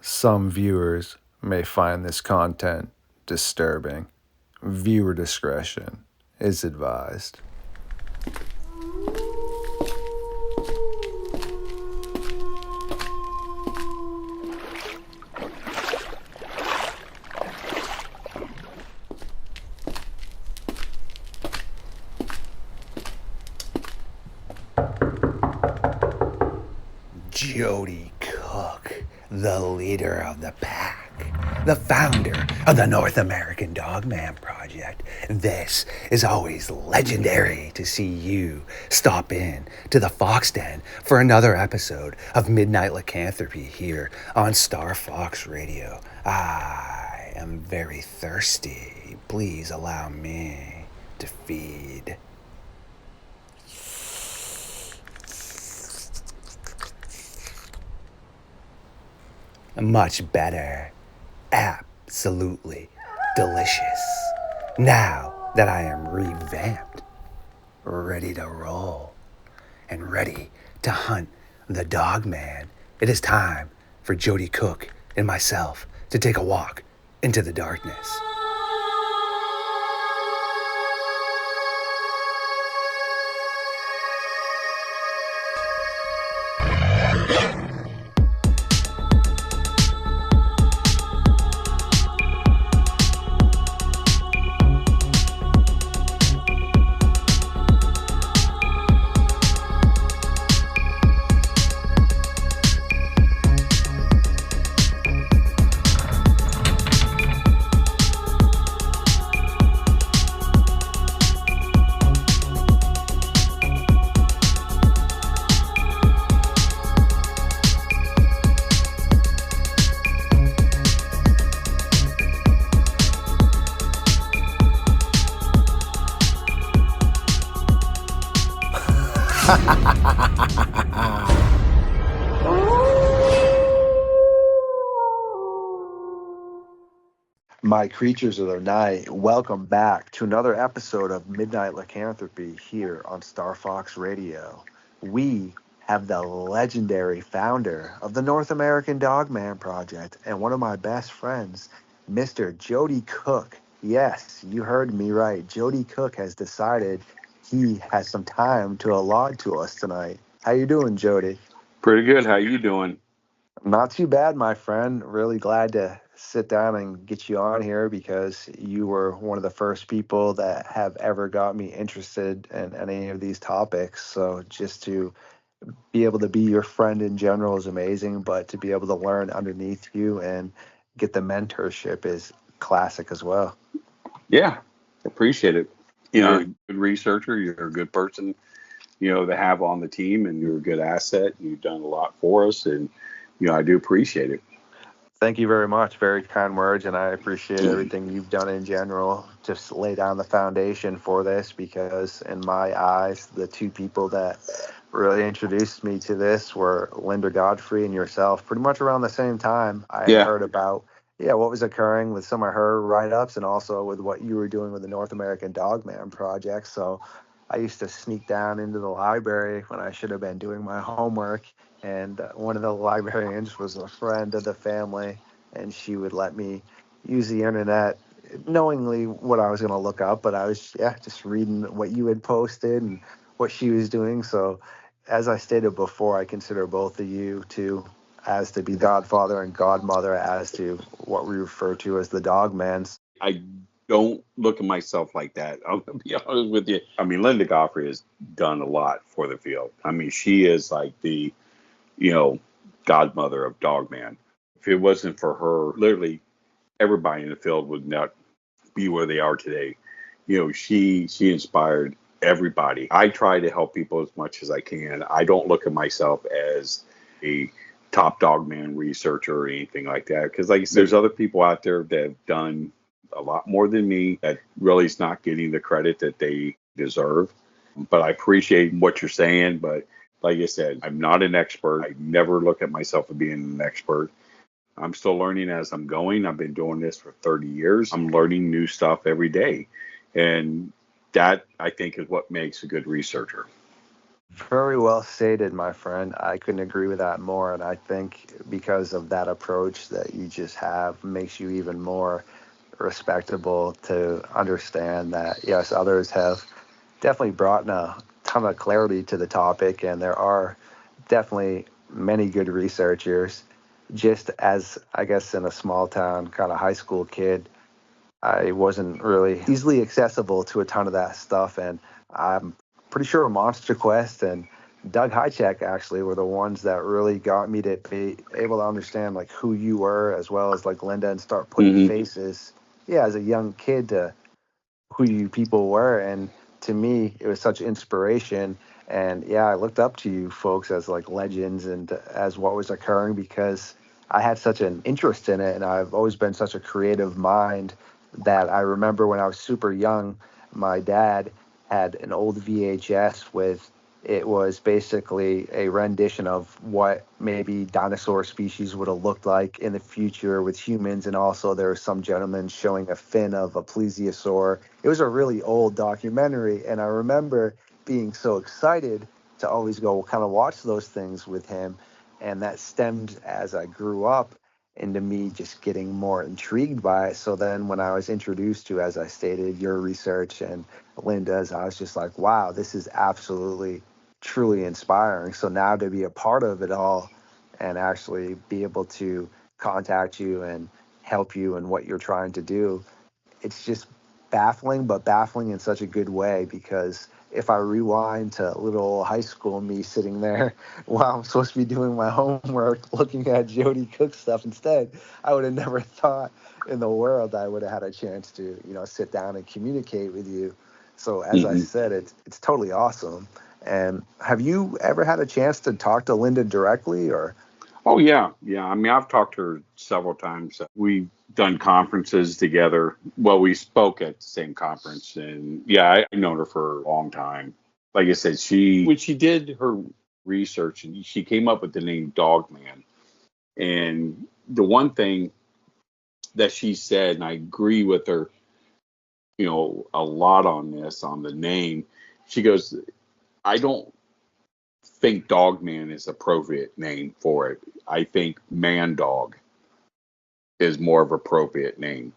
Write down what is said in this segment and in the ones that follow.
Some viewers may find this content disturbing. Viewer discretion is advised. Jody Cook, the leader of the pack, the founder of the North American Dogman Project. This is always legendary to see you stop in to the Fox Den for another episode of Midnight Lycanthropy here on LordeStarfox Radio. I am very thirsty. Please allow me to feed. Much better. Absolutely delicious. Now that I am revamped, ready to roll, and ready to hunt the Dogman, it is time for Jody Cook and myself to take a walk into the darkness. My creatures of the night, welcome back to another episode of Midnight Lycanthropy here on LordeStarfox Radio. We have the legendary founder of the North American Dogman Project and one of my best friends, Mr. Jody Cook. Yes, you heard me right. Jody Cook has decided he has some time to allot to us tonight. How you doing, Jody? Pretty good. How you doing? Not too bad, my friend. Really glad to sit down and get you on here because you were one of the first people that have ever got me interested in any of these topics. So just to be able to be your friend in general is amazing, but to be able to learn underneath you and get the mentorship is classic as well. Yeah, appreciate it. You're a good researcher. You're a good person, to have on the team, and you're a good asset. You've done a lot for us, and I do appreciate it. Thank you very much. Very kind words, and I appreciate everything you've done in general. Just lay down the foundation for this because, in my eyes, the two people that really introduced me to this were Linda Godfrey and yourself. Pretty much around the same time, I had heard about what was occurring with some of her write-ups and also with what you were doing with the North American Dogman Project. So I used to sneak down into the library when I should have been doing my homework. And one of the librarians was a friend of the family, and she would let me use the internet knowingly what I was going to look up. But I was, just reading what you had posted and what she was doing. So as I stated before, I consider both of you two as to be godfather and godmother as to what we refer to as the Dogmans. I don't look at myself like that. I'm going to be honest with you. I mean, Linda Godfrey has done a lot for the field. I mean, she is like the godmother of Dogman. If it wasn't for her, literally everybody in the field would not be where they are today. She inspired everybody. I try to help people as much as I can. I don't look at myself as a top Dogman researcher or anything like that, because like I said, there's other people out there that have done a lot more than me that really is not getting the credit that they deserve. But I appreciate what you're saying, but like I said, I'm not an expert. I never look at myself as being an expert. I'm still learning as I'm going. I've been doing this for 30 years. I'm learning new stuff every day. And that, I think, is what makes a good researcher. Very well stated, my friend. I couldn't agree with that more. And I think because of that approach that you just have makes you even more respectable to understand that, yes, others have definitely brought in a ton of clarity to the topic. And there are definitely many good researchers. Just as, I guess, in a small town kind of high school kid, I wasn't really easily accessible to a ton of that stuff, and I'm pretty sure Monster Quest and Doug Highcheck actually were the ones that really got me to be able to understand like who you were as well as like Linda and start putting Hmm. faces, yeah, as a young kid to who you people were. And to me it was such inspiration. And yeah, I looked up to you folks as like legends and as what was occurring because I had such an interest in it, and I've always been such a creative mind that I remember when I was super young, my dad had an old VHS with, it was basically a rendition of what maybe dinosaur species would have looked like in the future with humans. And also there was some gentleman showing a fin of a plesiosaur. It was a really old documentary. And I remember being so excited to always go kind of watch those things with him. And that stemmed as I grew up into me just getting more intrigued by it. So then when I was introduced to, as I stated, your research and Linda's, I was just like, wow, this is absolutely truly inspiring. So now to be a part of it all and actually be able to contact you and help you in what you're trying to do, it's just baffling, but baffling in such a good way. Because if I rewind to little high school me sitting there while I'm supposed to be doing my homework, looking at Jody Cook stuff instead, I would have never thought in the world I would have had a chance to, sit down and communicate with you. So as I Hmm. said, it's totally awesome. And have you ever had a chance to talk to Linda directly, or? Oh yeah, yeah. I mean, I've talked to her several times. We've done conferences together. Well, we spoke at the same conference, and yeah, I've known her for a long time. Like I said, she when she did her research, and she came up with the name Dogman. And the one thing that she said, and I agree with her, a lot on this, on the name. She goes, I don't think Dogman is appropriate name for it. I think Man Dog is more of appropriate name.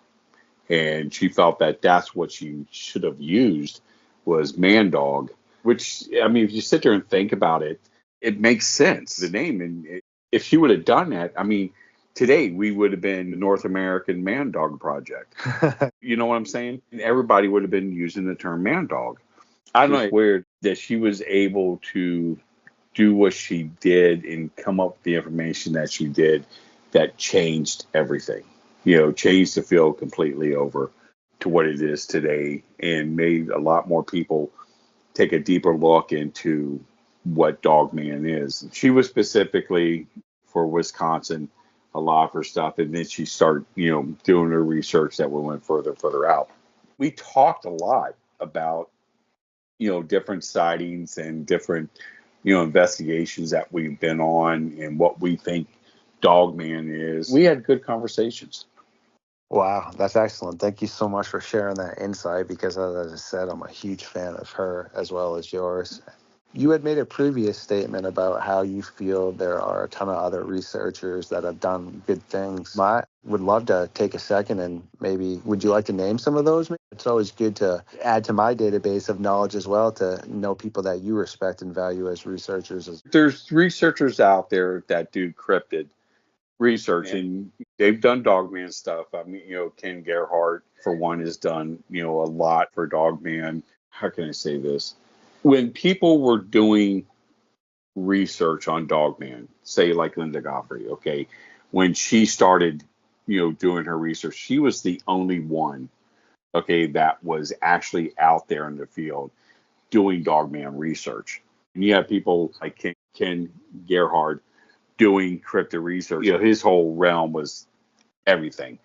And she felt that that's what she should have used was Man Dog, which, I mean, if you sit there and think about it, it makes sense, the name. And if she would have done that, I mean, today we would have been the North American Man Dog Project. You know what I'm saying? And everybody would have been using the term Man Dog. I don't know, it's weird that she was able to do what she did and come up with the information that she did that changed everything. Changed the field completely over to what it is today and made a lot more people take a deeper look into what Dogman is. She was specifically for Wisconsin, a lot of her stuff, and then she started, doing her research that went further and further out. We talked a lot about, different sightings and different, investigations that we've been on and what we think Dogman is. We had good conversations. Wow, that's excellent. Thank you so much for sharing that insight because, as I said, I'm a huge fan of her as well as yours. You had made a previous statement about how you feel there are a ton of other researchers that have done good things. I would love to take a second and maybe, would you like to name some of those? It's always good to add to my database of knowledge as well to know people that you respect and value as researchers. There's researchers out there that do cryptid research, and they've done Dogman stuff. I mean, Ken Gerhardt, for one, has done, a lot for Dogman. How can I say this? When people were doing research on Dogman, say like Linda Goffrey, okay, when she started, doing her research, she was the only one, okay, that was actually out there in the field doing Dogman research. And you have people like Ken Gerhardt doing cryptid research. His whole realm was everything.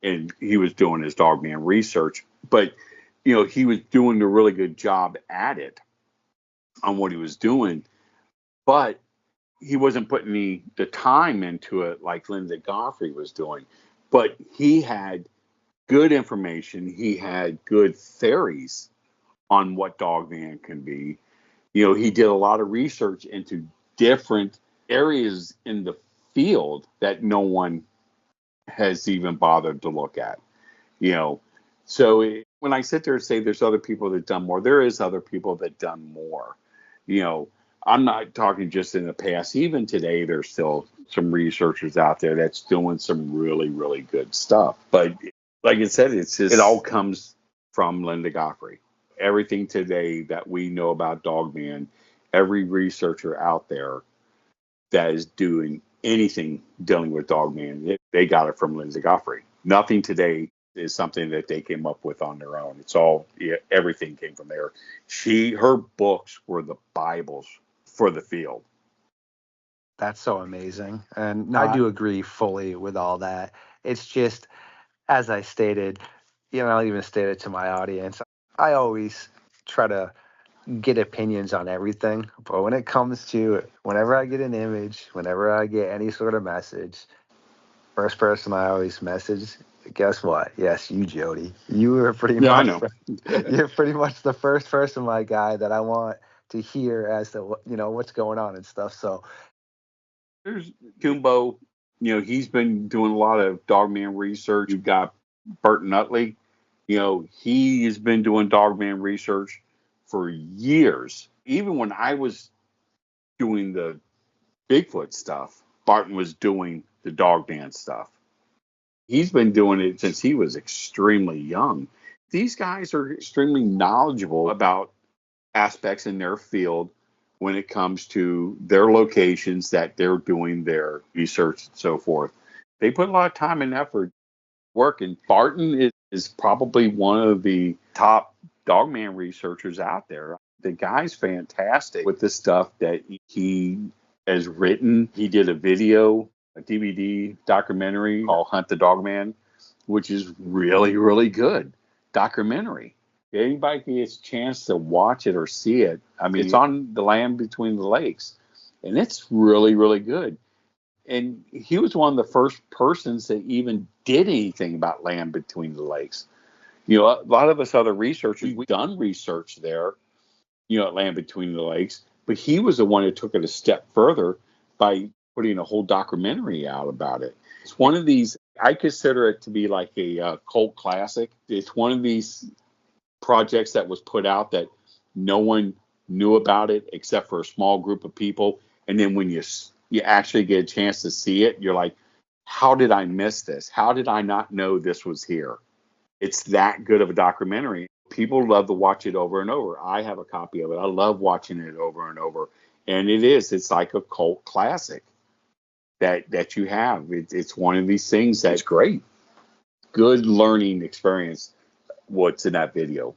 And he was doing his Dogman research, but he was doing a really good job at it on what he was doing, but he wasn't putting the time into it like Linda Goffrey was doing. But he had good information. He had good theories on what Dogman can be. He did a lot of research into different areas in the field that no one has even bothered to look at. When I sit there and say there's other people that done more, there is other people that done more. You know, I'm not talking just in the past. Even today, there's still some researchers out there that's doing some really, really good stuff. But like I said, it all comes from Linda Godfrey. Everything today that we know about Dogman, every researcher out there that is doing anything dealing with Dogman, they got it from Linda Godfrey. Nothing today is something that they came up with on their own. It's all, everything came from there. Her books were the Bibles for the field. That's so amazing. And I do agree fully with all that. It's just, as I stated, I'll even state it to my audience. I always try to get opinions on everything. But when it comes to whenever I get an image, whenever I get any sort of message, first person I always message, guess what? Yes, you, Jody. You are pretty much. I know. You're pretty much the first person, my guy, that I want to hear as to what's going on and stuff. So there's Kumbo. He's been doing a lot of Dogman research. You've got Burton Utley. He has been doing Dogman research for years. Even when I was doing the Bigfoot stuff, Barton was doing the Dogman stuff. He's been doing it since he was extremely young. These guys are extremely knowledgeable about aspects in their field when it comes to their locations that they're doing their research and so forth. They put a lot of time and effort working. Barton is probably one of the top Dogman researchers out there. The guy's fantastic with the stuff that he has written. He did a video, a DVD documentary called Hunt the Dogman, which is really, really good documentary. Anybody gets a chance to watch it or see it, I mean, it's on the Land Between the Lakes, and it's really, really good. And he was one of the first persons that even did anything about Land Between the Lakes. A lot of us other researchers, we've done research there, at Land Between the Lakes, but he was the one who took it a step further by putting a whole documentary out about it. It's one of these, I consider it to be like a cult classic. It's one of these projects that was put out that no one knew about it except for a small group of people. And then when you actually get a chance to see it, you're like, how did I miss this? How did I not know this was here? It's that good of a documentary. People love to watch it over and over. I have a copy of it. I love watching it over and over. And it's like a cult classic that you have. It's one of these things that's great. Good learning experience, what's in that video.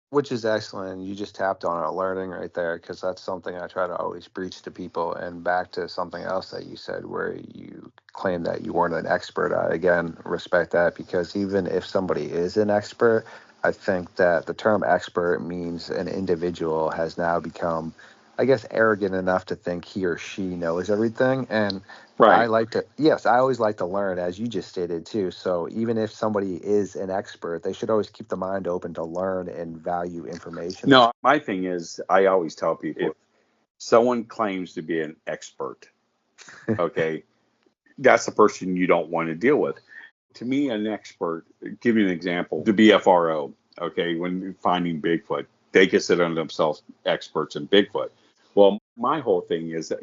Which is excellent. You just tapped on it, learning right there, because that's something I try to always preach to people. And back to something else that you said where you claim that you weren't an expert. I, again, respect that, because even if somebody is an expert, I think that the term expert means an individual has now become, I guess, arrogant enough to think he or she knows everything. And right. I always like to learn, as you just stated too. So even if somebody is an expert, they should always keep the mind open to learn and value information. No, my thing is, I always tell people, if someone claims to be an expert, okay, that's the person you don't want to deal with. To me, an expert, give you an example, the BFRO, okay, when finding Bigfoot, they consider themselves experts in Bigfoot. Well, my whole thing is,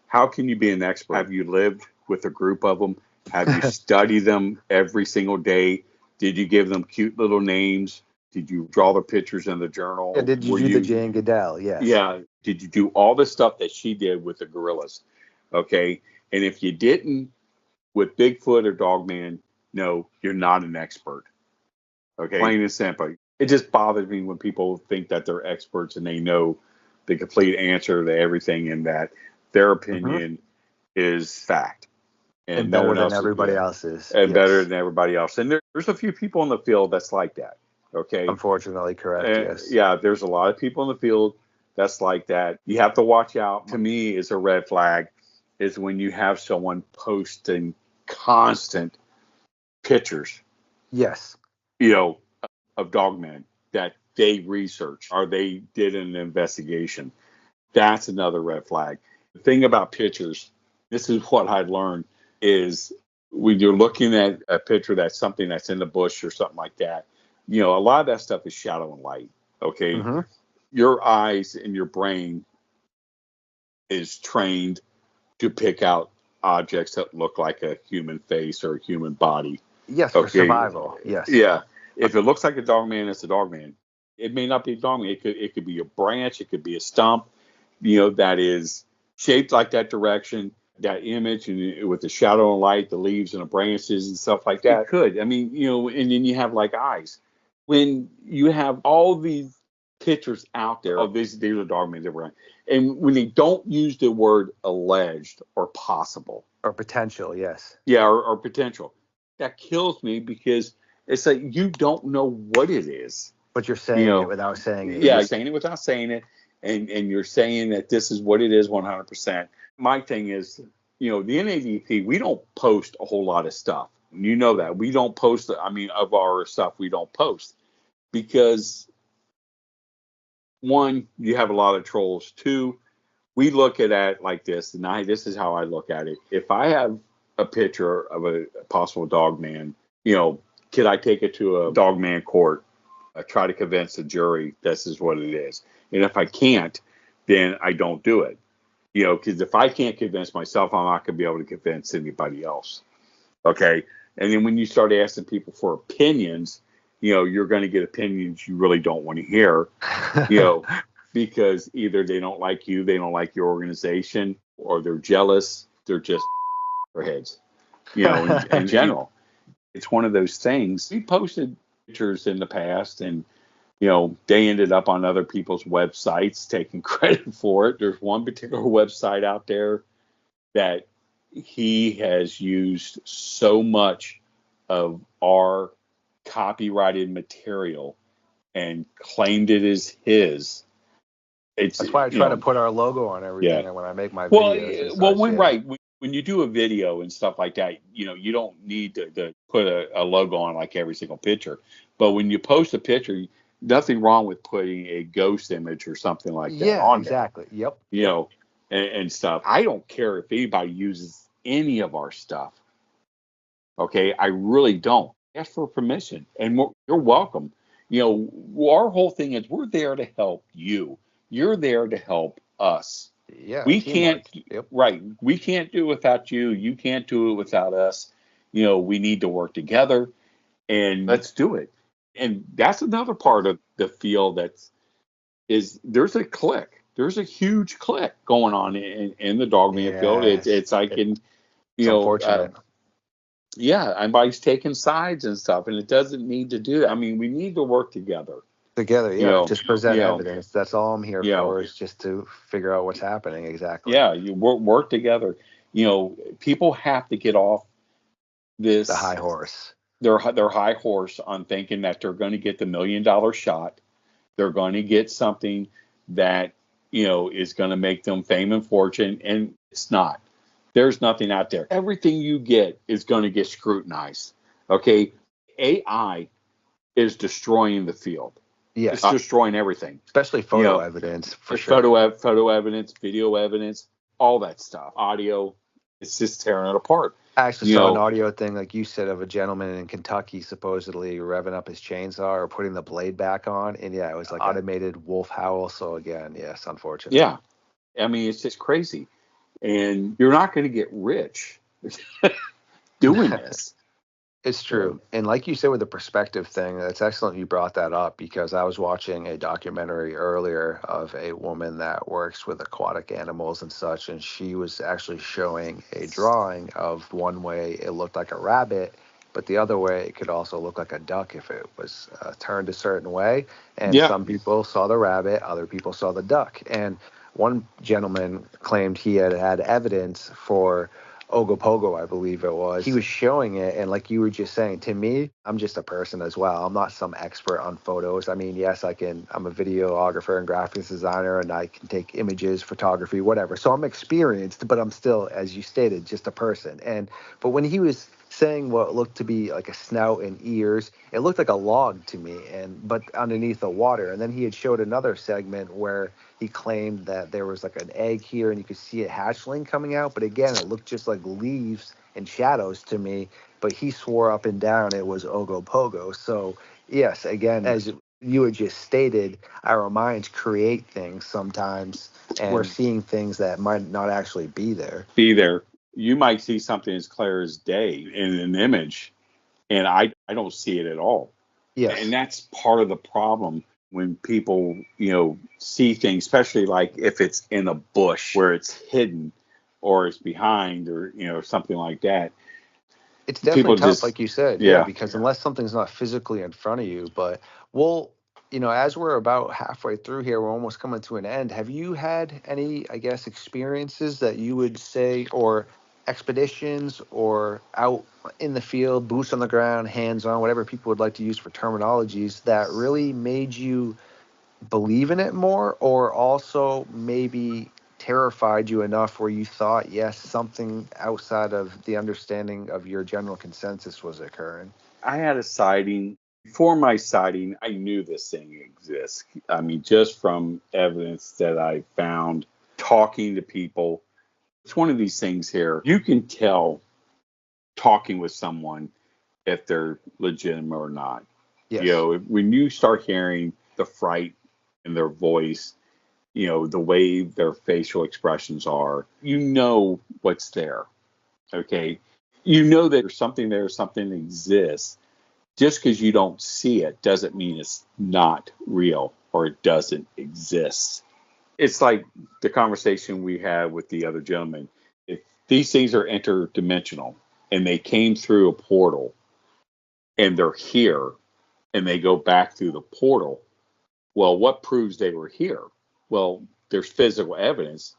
how can you be an expert? Have you lived with a group of them? Have you studied them every single day? Did you give them cute little names? Did you draw the pictures in the journal? Yeah, did you do the Jane Goodell? Yes. Yeah. Did you do all the stuff that she did with the gorillas? Okay. And if you didn't with Bigfoot or Dogman, no, you're not an expert. Okay. Plain and simple. It just bothers me when people think that they're experts and they know the complete answer to everything and that their opinion is fact. And better than everybody else's. And better than everybody else. And there's a few people in the field that's like that. Okay. Unfortunately, correct. Yes. Yeah, there's a lot of people in the field that's like that. You have to watch out. To me, is a red flag is when you have someone posting constant pictures. Yes. Of Dogman that they researched or they did an investigation. That's another red flag. The thing about pictures, this is what I learned, is when you're looking at a picture that's something that's in the bush or something like that, a lot of that stuff is shadow and light. Okay. Mm-hmm. Your eyes and your brain is trained to pick out objects that look like a human face or a human body. Yes, for survival. Yes. Yeah. If it looks like a dogman, it's a dogman. It may not be a dogman. It could be a branch. It could be a stump, that is shaped like that direction, that image, and with the shadow and light, the leaves and the branches and stuff like that. It could. I mean, and then you have like eyes. When you have all these pictures out there of these are dogmen that we're, and when they don't use the word alleged or possible or potential, yes, or potential, that kills me, because it's like you don't know what it is, but you're saying it without saying it. You're saying it without saying it, and you're saying that this is what it is 100%. My thing is, the NADP, we don't post a whole lot of stuff. You know that we don't post. Of our stuff, we don't post because, one, you have a lot of trolls. Two, we look at it like this, and this is how I look at it. If I have a picture of a possible dogman, could I take it to a dogman court, try to convince the jury this is what it is? And if I can't, then I don't do it. Because if I can't convince myself, I'm not going to be able to convince anybody else. Okay? And then when you start asking people for opinions, you're going to get opinions you really don't want to hear, because either they don't like you, they don't like your organization, or they're jealous. They're just their heads, in general. It's one of those things. We posted pictures in the past, and, they ended up on other people's websites taking credit for it. There's one particular website out there that he has used so much of our copyrighted material and claimed it as his. That's why I try to put our logo on everything when I make my videos. When you do a video and stuff like that, you don't need to put a logo on like every single picture. But when you post a picture, nothing wrong with putting a ghost image or something like that on exactly. there. Yep. And stuff. I don't care if anybody uses any of our stuff. Okay, I really don't. Ask for permission, and you're welcome. Our whole thing is we're there to help you. You're there to help us. Yeah, we can't. Right, we can't do it without you. You can't do it without us. We need to work together, and let's do it. And that's another part of the field there's a clique. There's a huge clique going on in the dogman field. It's like unfortunate. Everybody's taking sides and stuff, and it doesn't need to do. We need to work together. Just present evidence. That's all I'm here for, is just to figure out what's happening exactly. Yeah, you work together. People have to get off the high horse. Their high horse on thinking that they're going to get the $1 million shot. They're going to get something that is going to make them fame and fortune, and it's not. There's nothing out there. Everything you get is going to get scrutinized. Okay, AI is destroying the field. Yeah, it's destroying everything, especially photo evidence. For sure, photo evidence, video evidence, all that stuff. Audio, it's just tearing it apart. I actually saw an audio thing, like you said, of a gentleman in Kentucky supposedly revving up his chainsaw or putting the blade back on, and it was like automated wolf howl. So again, yes, unfortunately. Yeah, it's just crazy, and you're not going to get rich doing this. It's true. And like you said with the perspective thing, that's excellent you brought that up, because I was watching a documentary earlier of a woman that works with aquatic animals and such, and she was actually showing a drawing of one way it looked like a rabbit, but the other way it could also look like a duck if it was turned a certain way. And some people saw the rabbit, other people saw the duck. And one gentleman claimed he had evidence for Ogopogo, I believe it was. He was showing it, and like you were just saying, to me, I'm just a person as well. I'm not some expert on photos. Yes, I'm a videographer and graphics designer, and I can take images, photography, whatever. So I'm experienced, but I'm still, as you stated, just a person. But when he was saying what looked to be like a snout and ears. It looked like a log to me, but underneath the water. And then he had showed another segment where he claimed that there was like an egg here and you could see a hatchling coming out. But again, it looked just like leaves and shadows to me. But he swore up and down it was Ogopogo. So yes, again, as you had just stated, our minds create things sometimes, and we're seeing things that might not actually be there. You might see something as clear as day in an image, and I don't see it at all. Yes. And that's part of the problem when people, see things, especially like if it's in a bush where it's hidden or it's behind or, something like that. It's definitely tough, just, like you said, because unless something's not physically in front of you. But we'll, as we're about halfway through here, we're almost coming to an end. Have you had any, I guess, experiences that you would say, or expeditions, or out in the field, boots on the ground, hands on, whatever people would like to use for terminologies, that really made you believe in it more, or also maybe terrified you enough where you thought, yes, something outside of the understanding of your general consensus was occurring? I had a sighting. Before my sighting, I knew this thing exists. I mean, just from evidence that I found, talking to people. It's one of these things here. You can tell talking with someone if they're legitimate or not. Yes. When you start hearing the fright in their voice, the way their facial expressions are, what's there. Okay. You know that there's something there, something exists. Just because you don't see it doesn't mean it's not real or it doesn't exist. It's like the conversation we had with the other gentleman. If these things are interdimensional and they came through a portal and they're here and they go back through the portal, well, what proves they were here? Well, there's physical evidence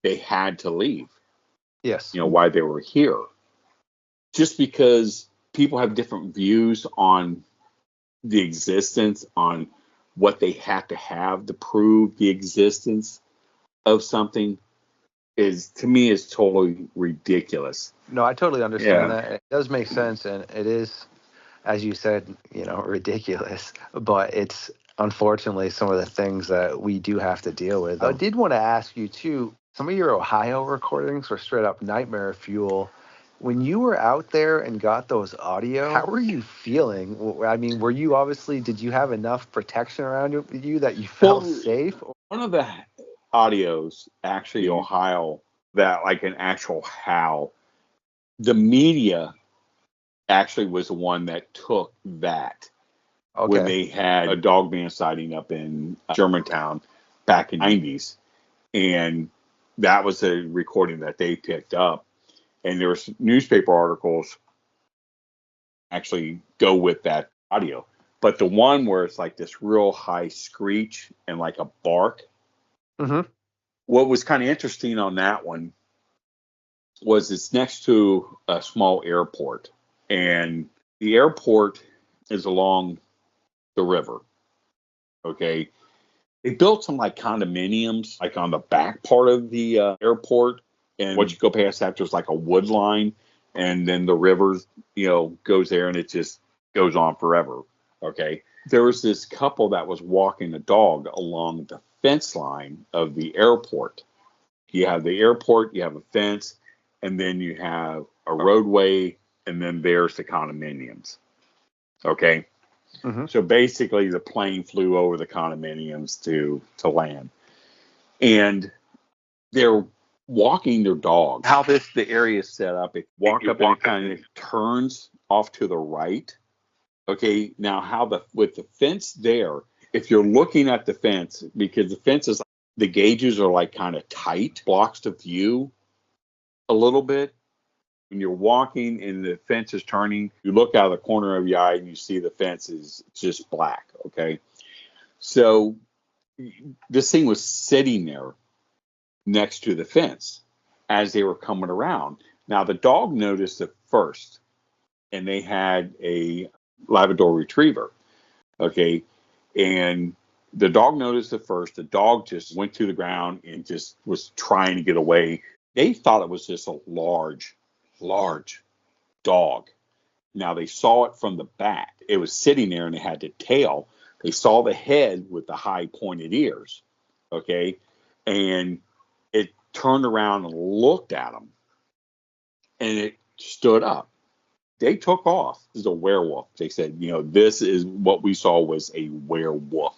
they had to leave. Yes. Why they were here. Just because people have different views on the existence, on what they have to prove the existence of something, to me is totally ridiculous. No, I totally understand that. It does make sense, and it is, as you said, ridiculous, but it's unfortunately some of the things that we do have to deal with. I did want to ask you too, some of your Ohio recordings were straight up nightmare fuel. When you were out there and got those audio, how were you feeling? I mean, did you have enough protection around you that you felt safe? One of the audios, actually Ohio, that like an actual howl, the media actually was the one that took that. Okay. When they had a Dogman sighting up in Germantown back in the 90s. And that was a recording that they picked up. And there was newspaper articles actually go with that audio. But the one where it's like this real high screech and like a bark. Mm-hmm. What was kind of interesting on that one was it's next to a small airport. And the airport is along the river. Okay. They built some like condominiums, like on the back part of the airport. And once you go past that, there's like a wood line. And then the river, goes there and it just goes on forever. Okay. There was this couple that was walking a dog along the fence line of the airport. You have the airport, you have a fence, and then you have a roadway, and then there's the condominiums. Okay. Mm-hmm. So basically, the plane flew over the condominiums to land, and they're walking their dog. How the area is set up, it walk up and it kind of turns off to the right. Okay, now with the fence there, if you're looking at the fence, because the fence is, the gauges are like kind of tight, blocks the view a little bit. When you're walking and the fence is turning, you look out of the corner of your eye and you see the fence is just black. Okay. So this thing was sitting there next to the fence as they were coming around. Now the dog noticed it first, and they had a Labrador retriever. Okay. And the dog noticed it first. The dog just went to the ground and just was trying to get away. They thought it was just a large dog. Now they saw it from the back. It was sitting there and it had the tail. They saw the head with the high pointed ears. Okay. And it turned around and looked at them and it stood up. They took off. This is a werewolf. They said, this is what we saw was a werewolf.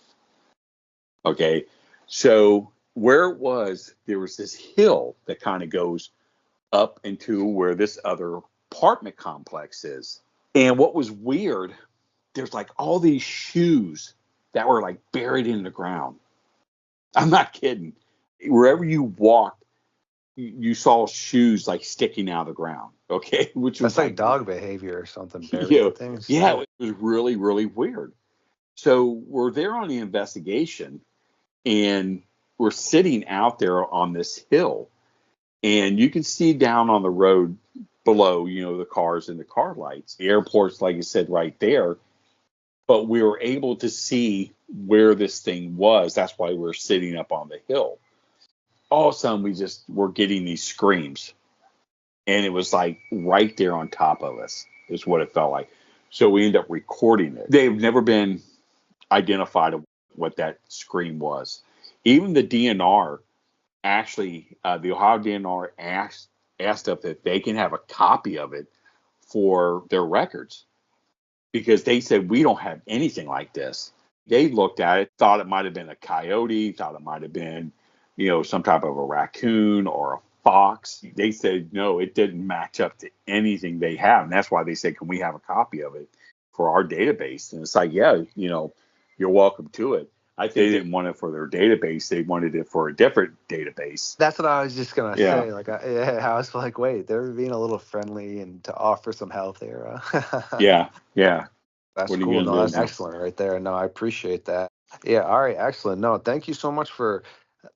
Okay. So where it was, there was this hill that kind of goes up into where this other apartment complex is. And what was weird, there's like all these shoes that were like buried in the ground. I'm not kidding. Wherever you walked, you saw shoes like sticking out of the ground. Okay, which was That's like dog behavior or something. Things. Yeah, it was really, really weird. So we're there on the investigation, and we're sitting out there on this hill, and you can see down on the road below, the cars and the car lights. The airport's, like I said, right there. But we were able to see where this thing was. That's why we're sitting up on the hill. All of a sudden, we just were getting these screams. And it was like right there on top of us is what it felt like. So we ended up recording it. They've never been identified what that scream was. Even the DNR, actually, the Ohio DNR asked if they can have a copy of it for their records. Because they said, we don't have anything like this. They looked at it, thought it might have been a coyote, thought it might have been, some type of a raccoon or a fox. They said, no, it didn't match up to anything they have. And that's why they said, can we have a copy of it for our database? And it's like, yeah, you're welcome to it. I think they didn't want it for their database. They wanted it for a different database. That's what I was just going to say. Like, I was like, wait, they're being a little friendly and to offer some help there. Yeah. That's cool. No, that's excellent right there. No, I appreciate that. Yeah. All right. Excellent. No, thank you so much for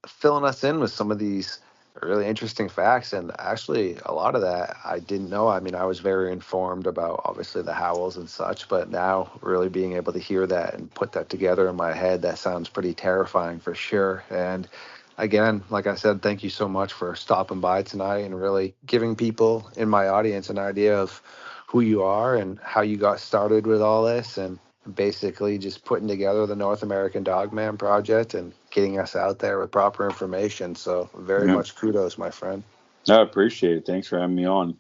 filling us in with some of these really interesting facts. And actually, a lot of that I didn't know. I mean, I was very informed about obviously the howls and such, but now really being able to hear that and put that together in my head, that sounds pretty terrifying for sure. And again, like I said, thank you so much for stopping by tonight and really giving people in my audience an idea of who you are and how you got started with all this, and basically just putting together the North American Dogman project and getting us out there with proper information. So very much kudos, my friend. I appreciate it. Thanks for having me on.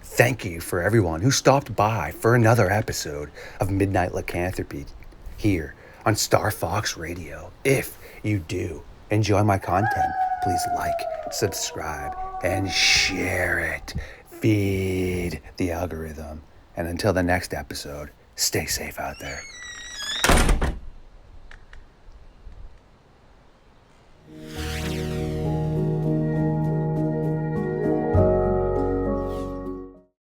Thank you for everyone who stopped by for another episode of Midnight Lycanthropy here on StarFox Radio. If you do enjoy my content, please like, subscribe, and share it. Feed the algorithm. And until the next episode, stay safe out there.